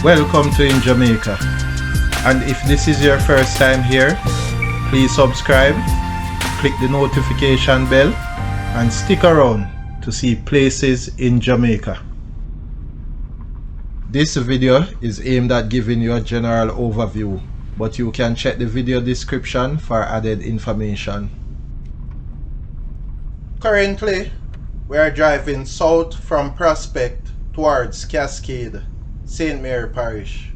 Welcome to In Jamaica. And if this is your first time here, please subscribe, click the notification bell, and stick around to see places in Jamaica. This video is aimed at giving you a general overview, but you can check the video description for added information. Currently, we are driving south from Prospect towards Cascade, St. Mary Parish.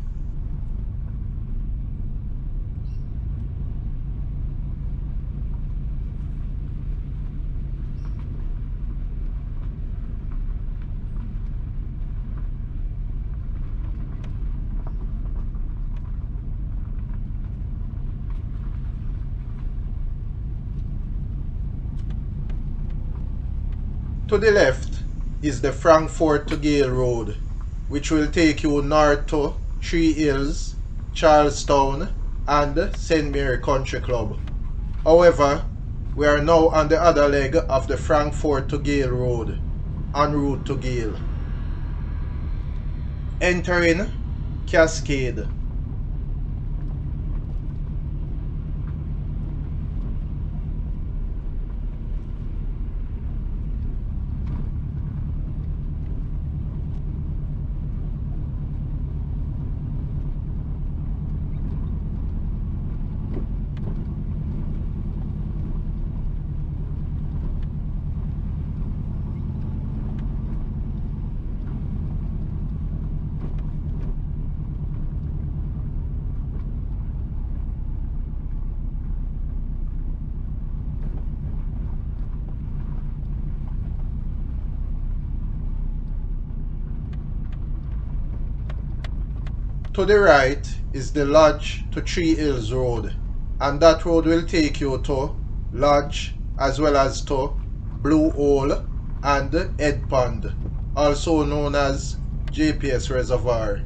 To the left is the Frankfort to Gale Road, which will take you north to Three Hills, Charlestown, and St. Mary Country Club. However, we are now on the other leg of the Frankfort to Gale Road, en route to Gale. Entering Cascade. To the right is the Lodge to Three Hills Road, and that road will take you to Lodge as well as to Blue Hole and Head Pond, also known as JPS Reservoir.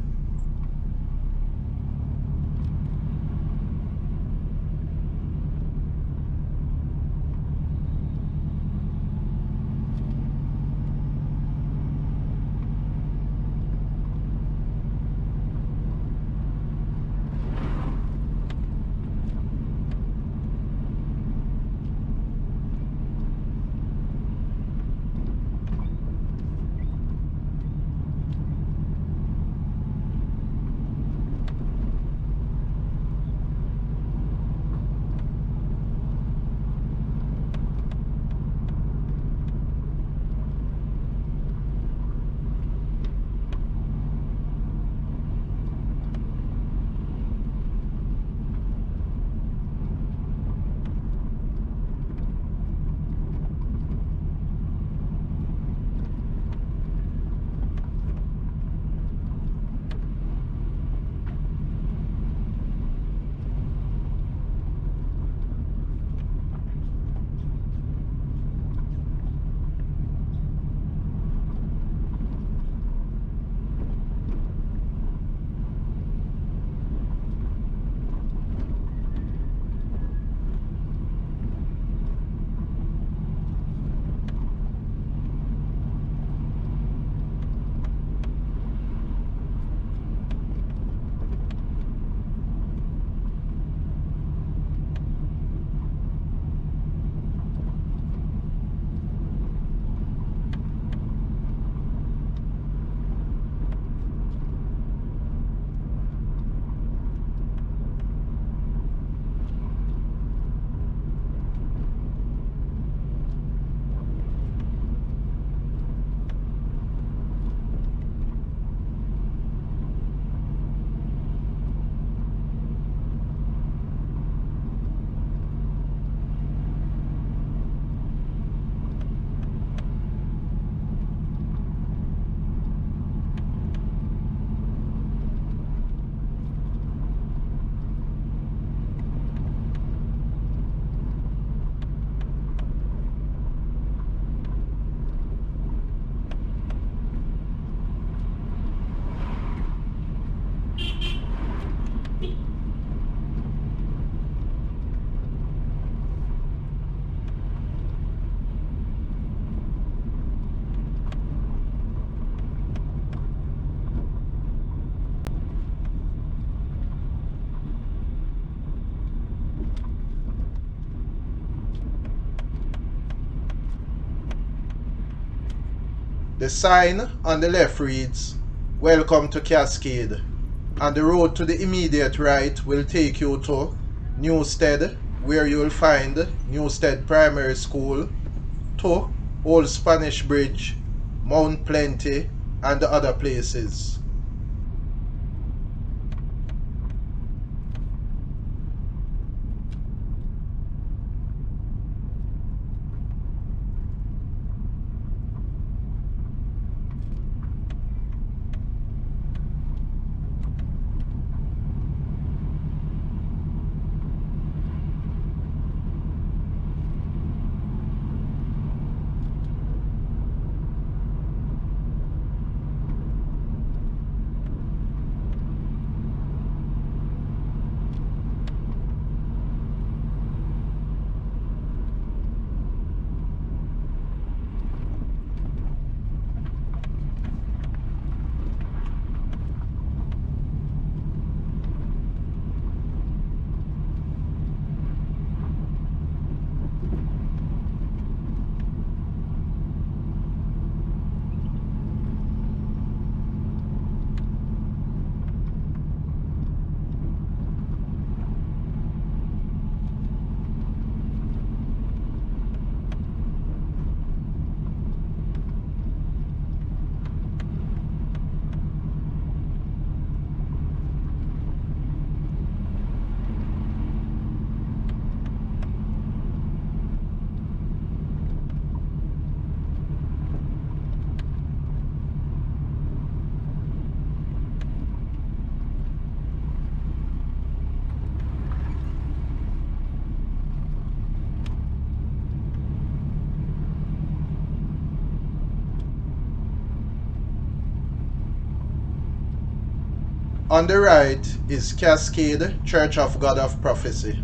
The sign on the left reads, "Welcome to Cascade," and the road to the immediate right will take you to Newstead, where you will find Newstead Primary School, to Old Spanish Bridge, Mount Plenty, and other places. On the right is Cascade Church of God of Prophecy.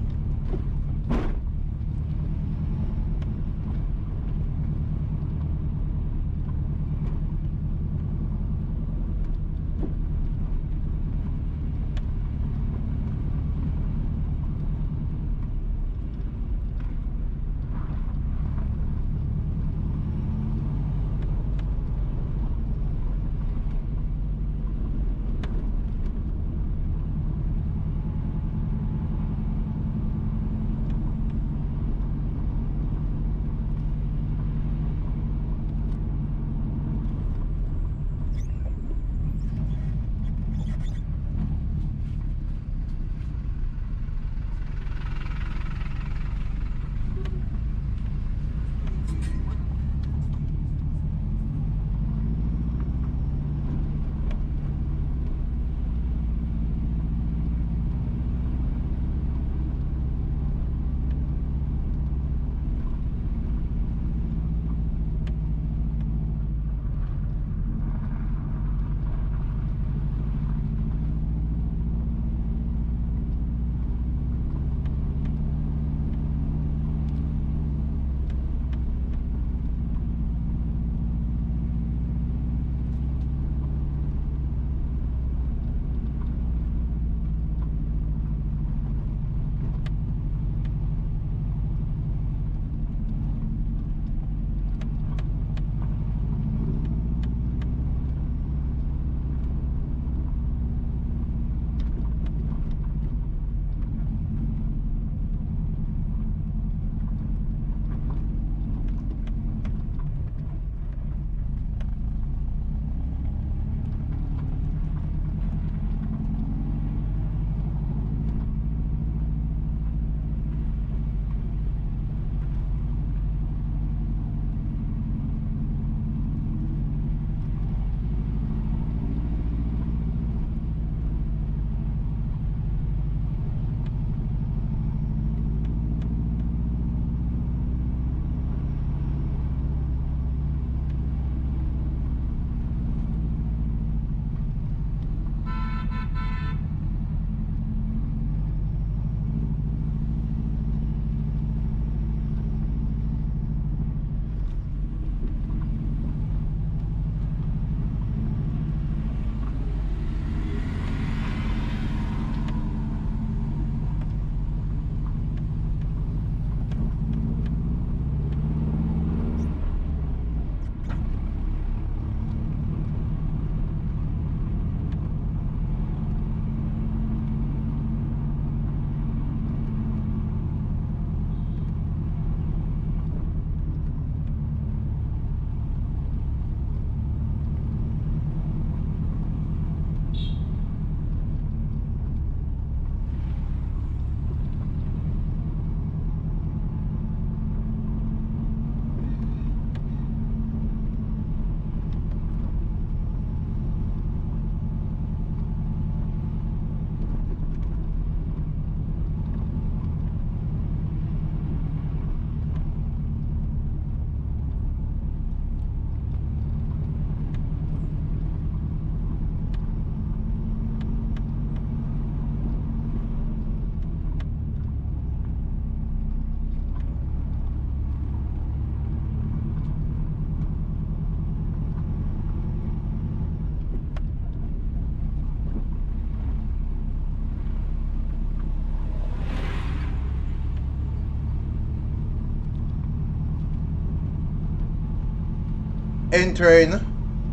Entering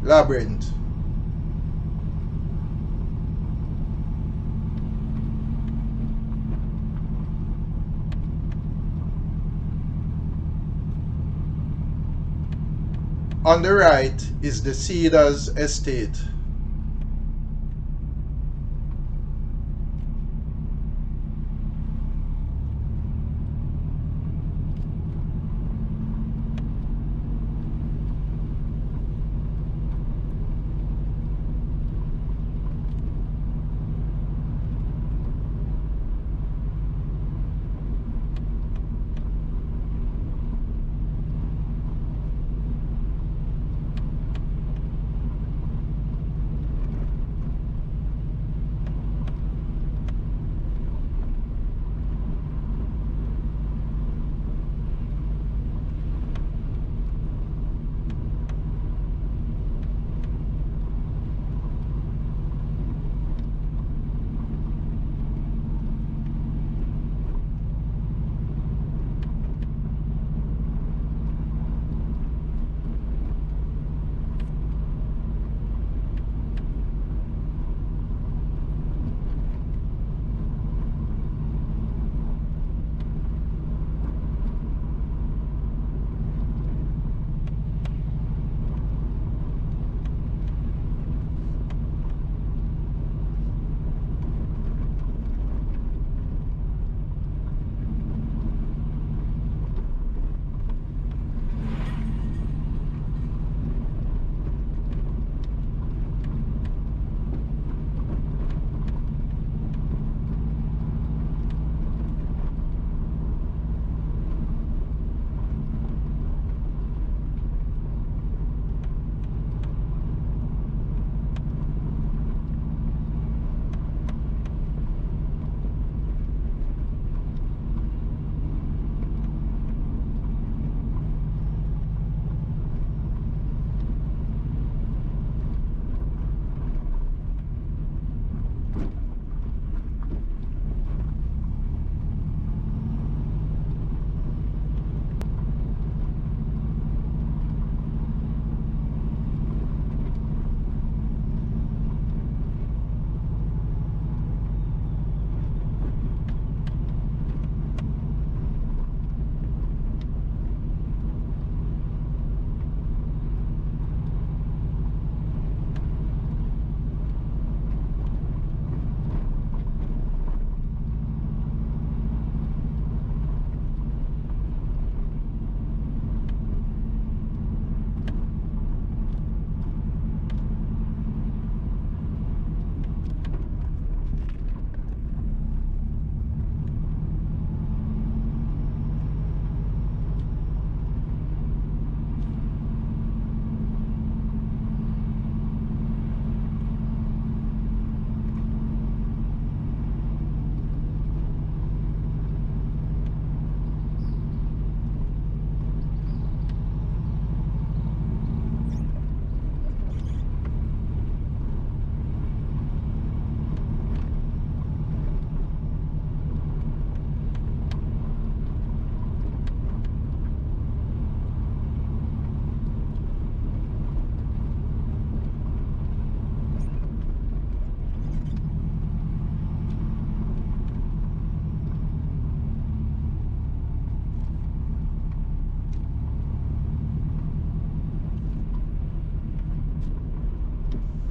Labyrinth. On the right is the Cedars Estate.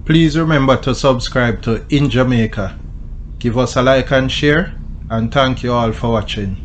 Please remember to subscribe to In Jamaica. Give us a like and share, and thank you all for watching.